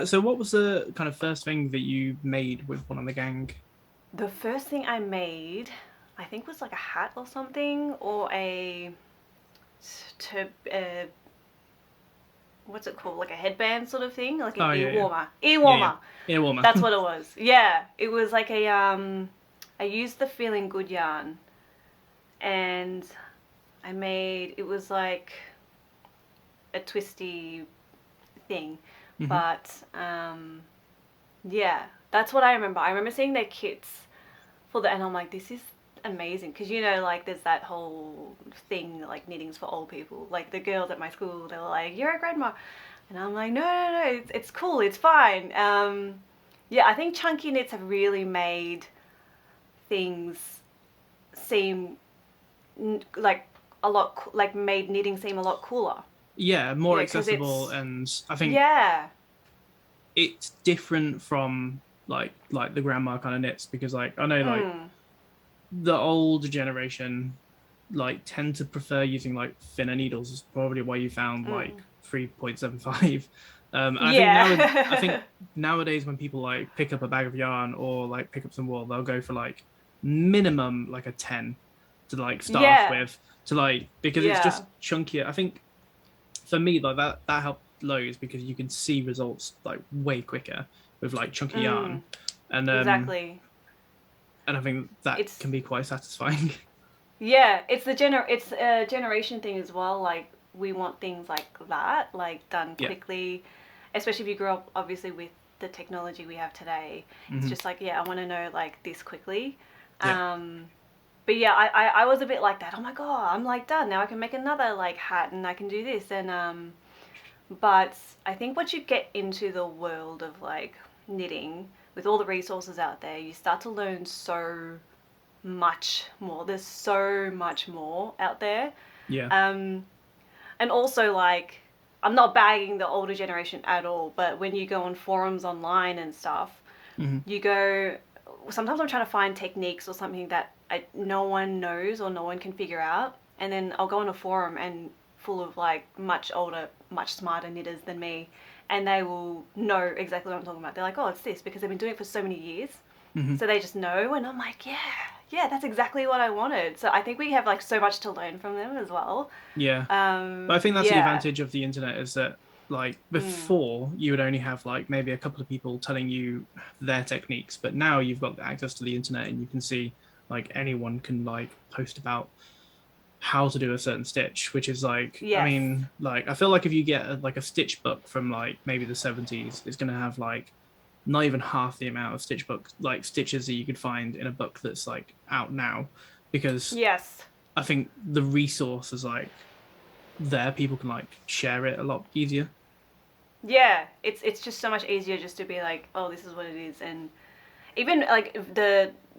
So what was the kind of first thing that you made with one of the gang? The first thing I made, I think, was like a hat or something, or a to what's it called, like a headband sort of thing, like an Oh ear yeah, yeah, warmer. Ear yeah, yeah. warmer. Earwarmer. That's what it was. Yeah, it was like a I used the feeling good yarn, and I made it was like a twisty thing, Hmm. but yeah, that's what I remember. I remember seeing their kits for the, and I'm like, this is amazing, because like there's that whole thing like knitting's for old people. Like the girls at my school, they were like, "You're a grandma," and I'm like, "No, no, no, it's cool, it's fine." Yeah, I think chunky knits have really made things seem like a lot, like made knitting seem a lot cooler. Yeah, more Because accessible, it's and I think yeah. it's different from like the grandma kind of knits because like I know like Mm, the older generation like tend to prefer using like thinner needles. Is probably why you found like mm. 3.75. And I think Yeah. nowadays when people like pick up a bag of yarn or like pick up some wool, they'll go for like minimum like a 10 to like start off Yeah. with to like because it's Yeah. just chunkier. I think for me like that helped loads because you can see results like way quicker with like chunky Mm, yarn. And exactly. I think that It's can be quite satisfying. yeah, it's a generation thing as well. Like we want things like that, like done Yeah. quickly, especially if you grew up obviously with the technology we have today. It's Hmm. just like, yeah, I want to know like this quickly. Yeah. Um, but yeah, I was a bit like that. Oh my god, I'm like done now. I can make another like hat and I can do this and but I think once you get into the world of like knitting with all the resources out there, you start to learn so much more. There's so much more out there. Yeah. Um, and also, like, I'm not bagging the older generation at all, but when you go on forums online and stuff, Hmm. you go. Sometimes I'm trying to find techniques or something that no one knows or no one can figure out, and then I'll go on a forum and full of like much older, much smarter knitters than me, and they will know exactly what I'm talking about. They're like, "Oh, it's this," because they've been doing it for so many years, Hmm. so they just know, and I'm like, "Yeah, yeah, that's exactly what I wanted." So I think we have like so much to learn from them as well. Yeah. But I think that's the Yeah. advantage of the internet is that like Mm. before you would only have like maybe a couple of people telling you their techniques, but now you've got access to the internet and you can see like anyone can like post about how to do a certain stitch, which is like I Yes. mean like I feel like if you get like a stitch book from like maybe the 70s, it's going to have like not even half the amount of stitch book like stitches that you could find in a book that's like out now because Yes. I think the resource is like there, people can like share it a lot easier. Yeah, it's just so much easier just to be like, oh, this is what it is, and even like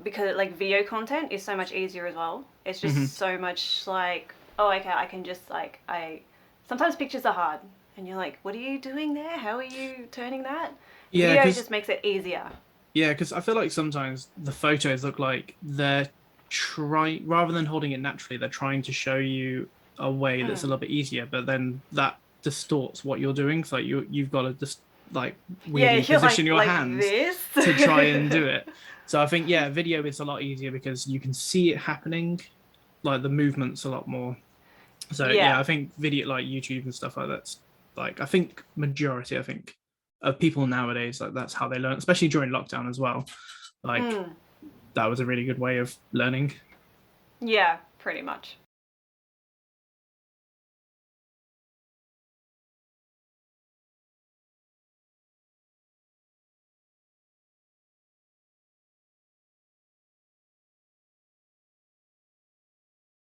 because like video content is so much easier as well. It's Hmm. just so much like, oh, okay, I can just like I sometimes pictures are hard, and you're like, what are you doing there? How are you turning that? Yeah, Video because just makes it easier. I feel like sometimes the photos look like they're trying rather than holding it naturally, they're trying to show you a way that's a Mm. little bit easier, but then that distorts what you're doing. So you've got to just like Yeah, weirdly you're position your like hands this. to try and do it. So I think yeah, video is a lot easier because you can see it happening, like the movements a lot more. So yeah, Yeah. I think video like YouTube and stuff like that's like I think majority I think of people nowadays like that's how they learn, especially during lockdown as well. Like Mm. that was a really good way of learning. Yeah, pretty much.